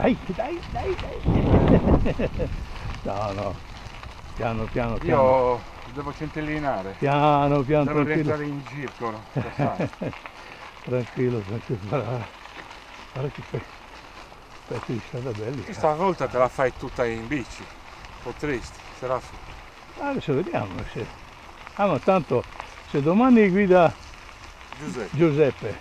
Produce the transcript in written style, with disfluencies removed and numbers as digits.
Dai. No, piano. Io devo centellinare. Piano, Devo tranquillo. rientrare in circolo, lo sai. Tranquillo. Guarda che pezzi di strada belli. Questa volta te la fai tutta in bici. Un po' triste, Serafio. Adesso vediamo se... ma tanto se domani guida Giuseppe. Giuseppe